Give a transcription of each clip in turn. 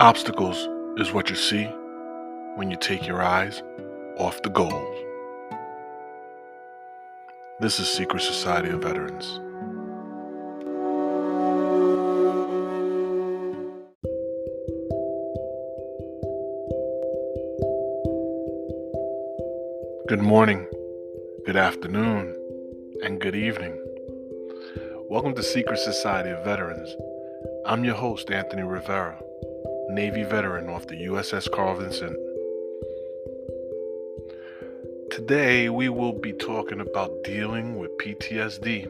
Obstacles is what you see when you take your eyes off the goals. This is Secret Society of Veterans. Good morning, good afternoon, and good evening. Welcome to Secret Society of Veterans. I'm your host, Anthony Rivera, Navy veteran off the USS Carl Vinson. Today, we will be talking about dealing with PTSD.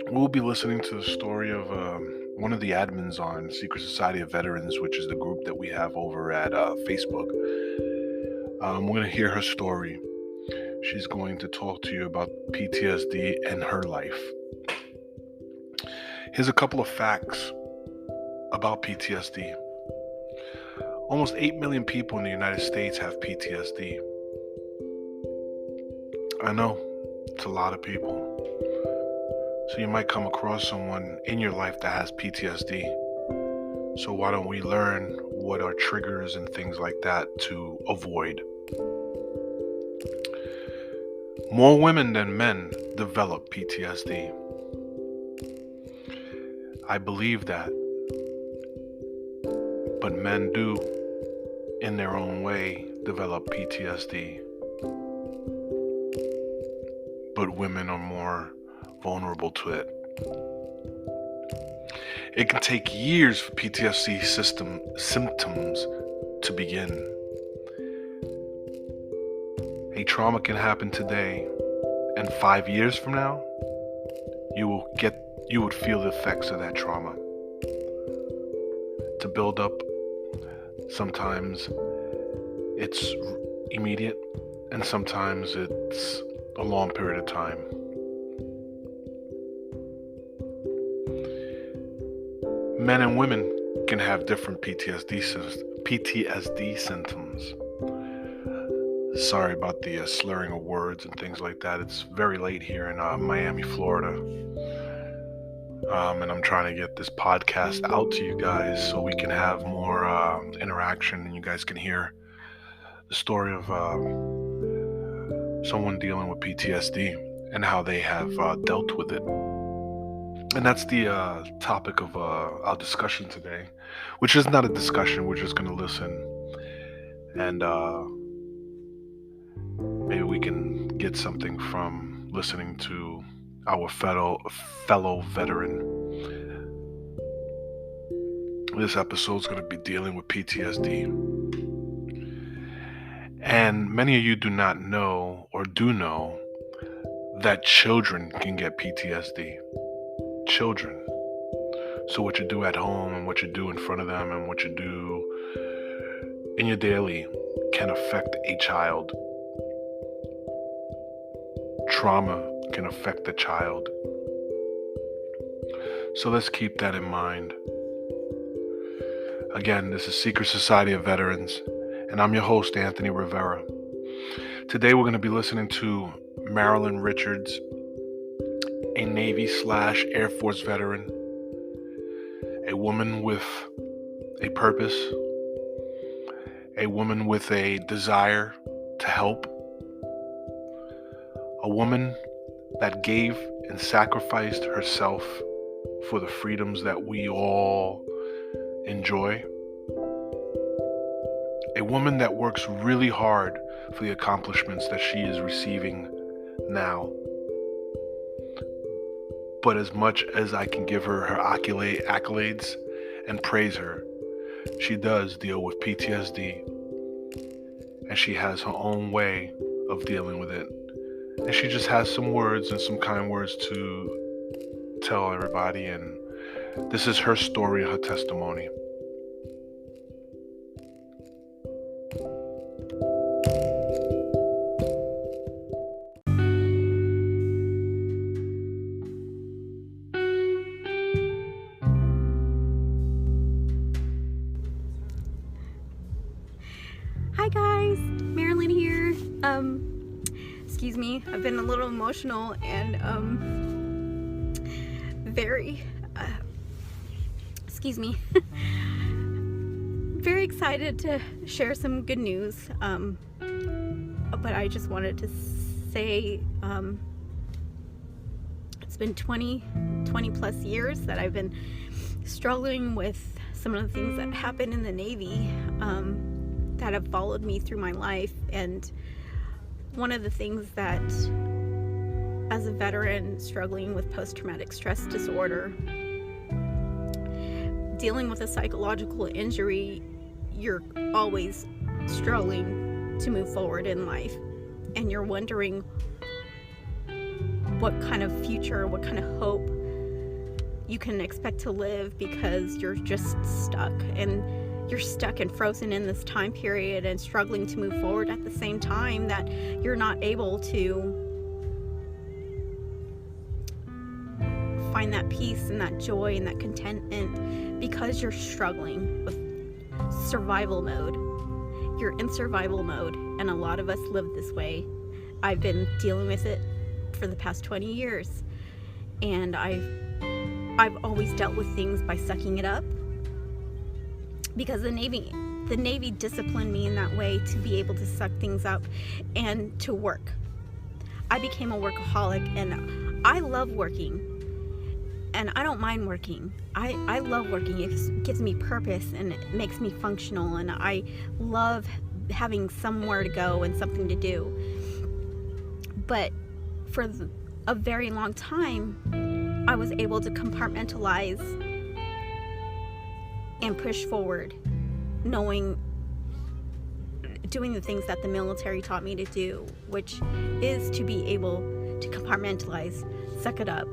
We'll be listening to the story of one of the admins on Secret Society of Veterans, which is the group that we have over at Facebook. We're going to hear her story. She's going to talk to you about PTSD and her life. Here's a couple of facts about PTSD. Almost 8 million people in the United States have PTSD. I know, it's a lot of people. So you might come across someone in your life that has PTSD. So why don't we learn what are triggers and things like that to avoid? More women than men develop PTSD. I believe that. But men do, in their own way, develop PTSD. But women are more vulnerable to it. It can take years for PTSD symptoms to begin. A trauma can happen today, and 5 years from now, you would feel the effects of that trauma. To build up, sometimes it's immediate, and sometimes it's a long period of time. Men and women can have different PTSD symptoms. Sorry about the slurring of words and things like that. It's very late here in Miami, Florida. And I'm trying to get this podcast out to you guys so we can have more interaction and you guys can hear the story of someone dealing with PTSD and how they have dealt with it. And that's the topic of our discussion today, which is not a discussion. We're just going to listen and maybe we can get something from listening to our fellow veteran. This episode is going to be dealing with PTSD. And many of you do not know or do know that children can get PTSD. Children. So what you do at home and what you do in front of them and what you do in your daily can affect a child. Trauma can affect the child. So let's keep that in mind. Again, this is Secret Society of Veterans, and I'm your host, Anthony Rivera. Today we're going to be listening to Marilyn Richards, a Navy/Air Force veteran, a woman with a purpose, a woman with a desire to help, a woman that gave and sacrificed herself for the freedoms that we all enjoy. A woman that works really hard for the accomplishments that she is receiving now. But as much as I can give her accolades and praise her, she does deal with PTSD. And she has her own way of dealing with it. And she just has some words and some kind words to tell everybody. And this is her story and her testimony. Hi guys, Marilyn here. Excuse me, I've been a little emotional and very excuse me very excited to share some good news. But I just wanted to say it's been 20 plus years that I've been struggling with some of the things that happened in the Navy that have followed me through my life. And one of the things that, as a veteran struggling with post-traumatic stress disorder, dealing with a psychological injury, you're always struggling to move forward in life, and you're wondering what kind of future, what kind of hope you can expect to live, because you're just stuck, and you're stuck and frozen in this time period and struggling to move forward at the same time that you're not able to find that peace and that joy and that contentment, because you're struggling with survival mode. You're in survival mode, and a lot of us live this way. I've been dealing with it for the past 20 years, and I've always dealt with things by sucking it up, because the Navy disciplined me in that way, to be able to suck things up and to work. I became a workaholic, and I love working, and I don't mind working. I love working. It gives me purpose, and it makes me functional, and I love having somewhere to go and something to do. But for a very long time, I was able to compartmentalize and push forward, doing the things that the military taught me to do, which is to be able to compartmentalize, suck it up,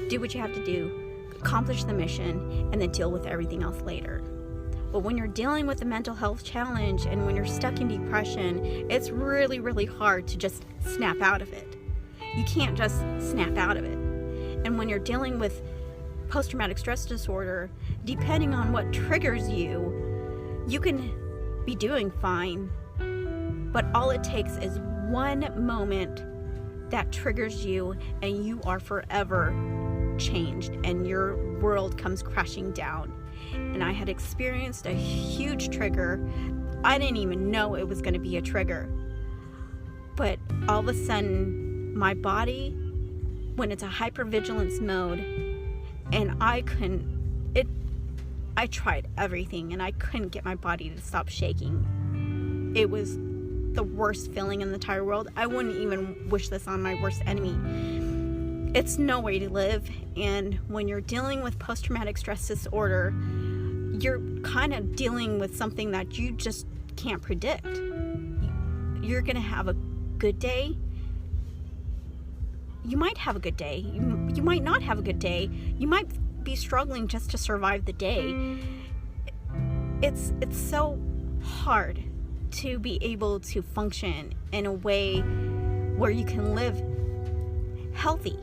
do what you have to do, accomplish the mission, and then deal with everything else later. But when you're dealing with a mental health challenge, and when you're stuck in depression, it's really, really hard to just snap out of it. You can't just snap out of it. And when you're dealing with post-traumatic stress disorder, depending on what triggers you, you can be doing fine, but all it takes is one moment that triggers you, and you are forever changed, and your world comes crashing down. And I had experienced a huge trigger. I didn't even know it was going to be a trigger, but all of a sudden my body went into hypervigilance mode, and I tried everything, and I couldn't get my body to stop shaking. It was the worst feeling in the entire world. I wouldn't even wish this on my worst enemy. It's no way to live. And when you're dealing with post-traumatic stress disorder, you're kind of dealing with something that you just can't predict. You're gonna have a good day. You might have a good day. You might not have a good day. You might be struggling just to survive the day. It's so hard to be able to function in a way where you can live healthy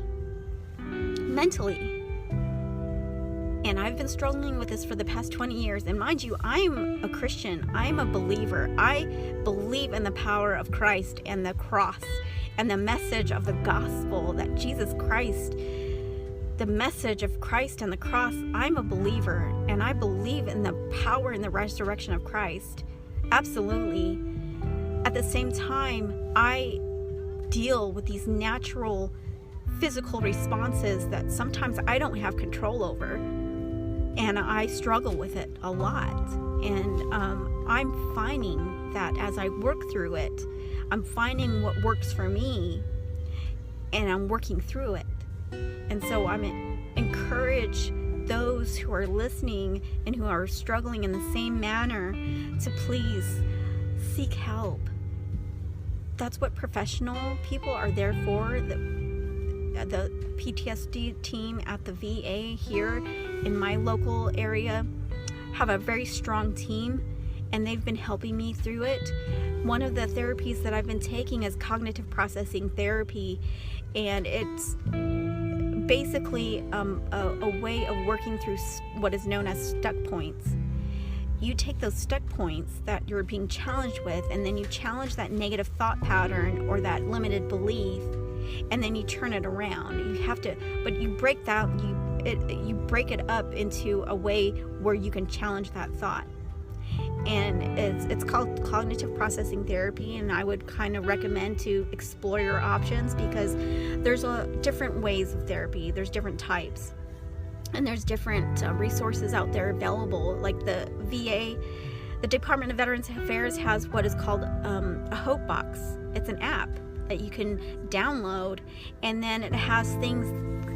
mentally. And I've been struggling with this for the past 20 years. And mind you, I'm a Christian. I'm a believer. I believe in the power of Christ and the cross and the message of the gospel, that Jesus Christ, the message of Christ and the cross. I'm a believer, and I believe in the power and the resurrection of Christ. Absolutely. At the same time, I deal with these natural physical responses that sometimes I don't have control over, and I struggle with it a lot. And I'm finding that as I work through it, I'm finding what works for me, and I'm working through it. And so I'm encourage those who are listening and who are struggling in the same manner to please seek help. That's what professional people are there for. The PTSD team at the VA here in my local area have a very strong team, and they've been helping me through it. One of the therapies that I've been taking is cognitive processing therapy, and it's basically a way of working through what is known as stuck points. You take those stuck points that you're being challenged with, and then you challenge that negative thought pattern or that limited belief, and then you turn it around. You have to, but you break that, you break it up into a way where you can challenge that thought. and it's called cognitive processing therapy, and I would kind of recommend to explore your options, because there's different ways of therapy. There's different types, and there's different resources out there available. Like the VA, the Department of Veterans Affairs, has what is called a Hope Box. It's an app that you can download, and then it has things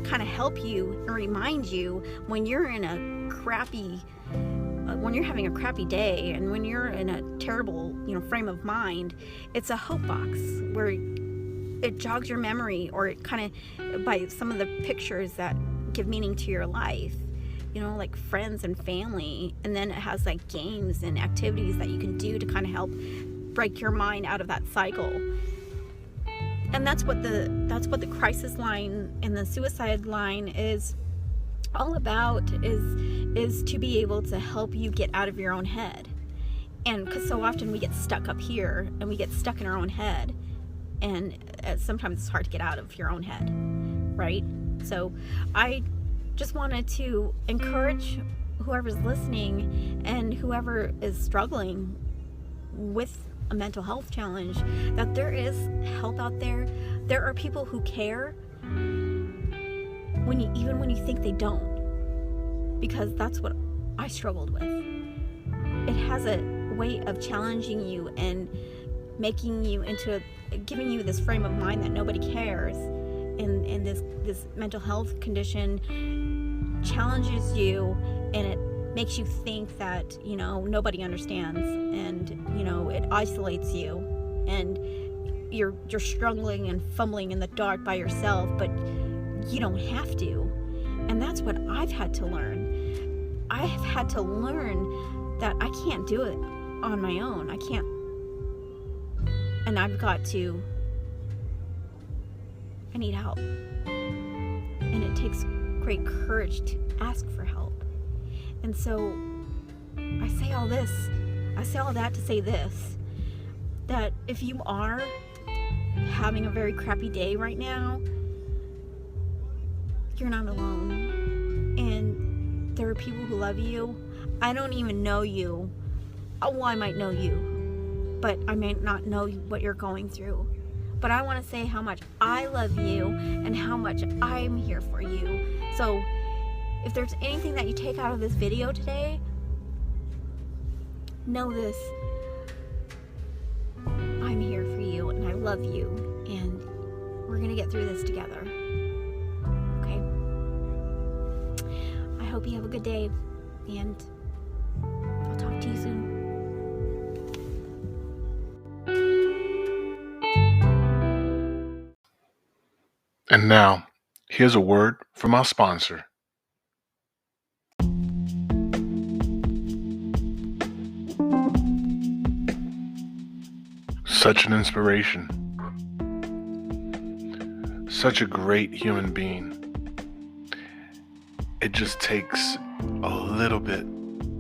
kind of help you and remind you when you're in a crappy when you're having a crappy day, and when you're in a terrible frame of mind. It's a hope box where it jogs your memory, or it kind of, by some of the pictures that give meaning to your life, like friends and family. And then it has like games and activities that you can do to kind of help break your mind out of that cycle. And that's what the crisis line and the suicide line is all about, is to be able to help you get out of your own head. And because so often we get stuck up here, and we get stuck in our own head, and sometimes it's hard to get out of your own head, right? So I just wanted to encourage whoever's listening and whoever is struggling with a mental health challenge, that there is help out there. There are people who care even when you think they don't, because that's what I struggled with. It has a way of challenging you and making you giving you this frame of mind that nobody cares, and this mental health condition challenges you, and it makes you think that nobody understands, and it isolates you, and you're struggling and fumbling in the dark by yourself. But you don't have to. And that's what I've had to learn. I have had to learn that I can't do it on my own. I can't. And I need help. And it takes great courage to ask for help. And so I say all that to say this, that if you are having a very crappy day right now, you're not alone. And there are people who love you. I don't even know you. Well, I might know you, but I may not know what you're going through. But I want to say how much I love you and how much I'm here for you. So if there's anything that you take out of this video today, know this: I'm here for you, and I love you, and we're gonna get through this together. Okay? I hope you have a good day, and I'll talk to you soon. And now, here's a word from our sponsor. Such an inspiration. Such a great human being. It just takes a little bit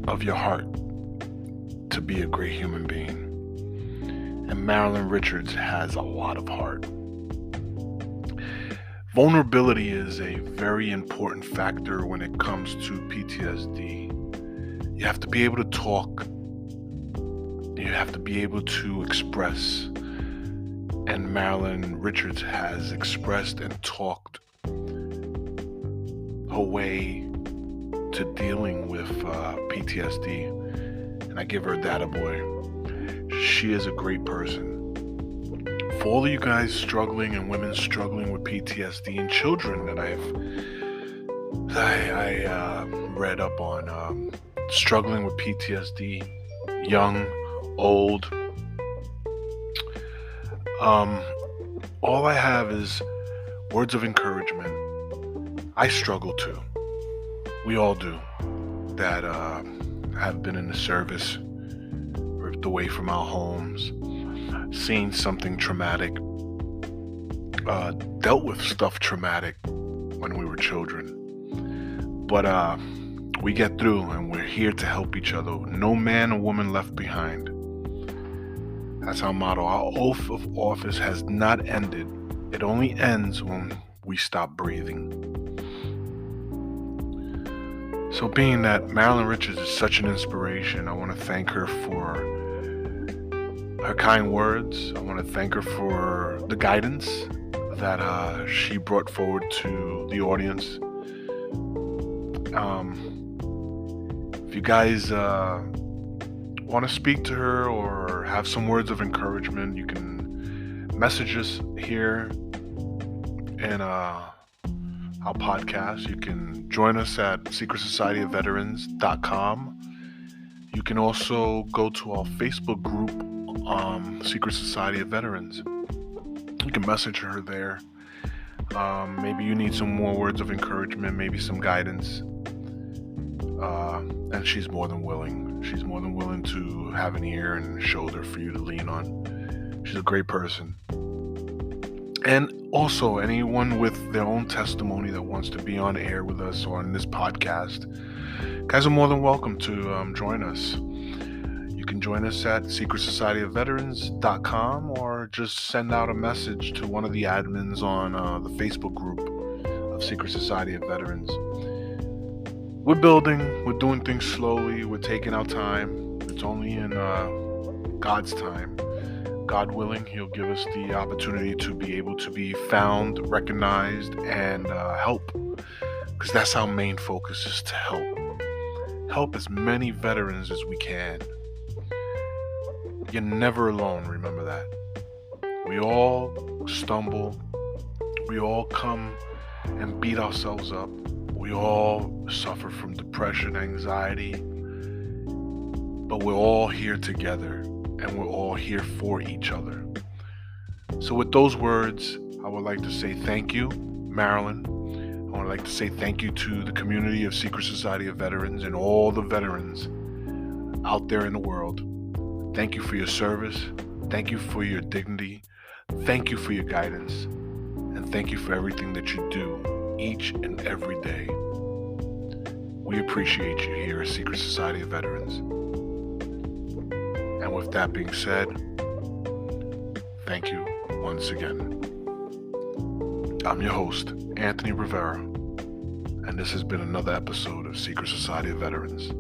of your heart to be a great human being. And Marilyn Richards has a lot of heart. Vulnerability is a very important factor when it comes to PTSD. You have to be able to talk. You have to be able to express. And Marilyn Richards has expressed and talked her way to dealing with PTSD. And I give her a data boy. She is a great person. For all of you guys struggling and women struggling with PTSD, and children that I read up on struggling with PTSD, young, old, all I have is words of encouragement. I struggle too. We all do. That have been in the service, ripped away from our homes, seen something traumatic, dealt with stuff traumatic when we were children. But we get through, and we're here to help each other. No man or woman left behind. That's our motto. Our oath of office has not ended. It only ends when we stop breathing. So being that Marilyn Richards is such an inspiration, I want to thank her for her kind words. I want to thank her for the guidance that she brought forward to the audience. If you guys want to speak to her or have some words of encouragement, you can message us here in our podcast. You can join us at secretsocietyofveterans.com. You can also go to our Facebook group, Secret Society of Veterans. You can message her there. Maybe you need some more words of encouragement, maybe some guidance. And she's more than willing. She's more than willing to have an ear and shoulder for you to lean on. She's a great person. And also, anyone with their own testimony that wants to be on air with us or on this podcast, guys are more than welcome to join us. You can join us at secretsocietyofveterans.com or just send out a message to one of the admins on the Facebook group of Secret Society of Veterans. We're building, we're doing things slowly, we're taking our time. It's only in God's time. God willing, He'll give us the opportunity to be able to be found, recognized, and help. Because that's our main focus, is to help. Help as many veterans as we can. You're never alone, remember that. We all stumble. We all come and beat ourselves up. We all suffer from depression, anxiety. But we're all here together, and we're all here for each other. So with those words, I would like to say thank you, Marilyn. I would like to say thank you to the community of Secret Society of Veterans and all the veterans out there in the world. Thank you for your service. Thank you for your dignity. Thank you for your guidance. And thank you for everything that you do each and every day. We appreciate you here at Secret Society of Veterans. And with that being said, thank you once again. I'm your host, Anthony Rivera, and this has been another episode of Secret Society of Veterans.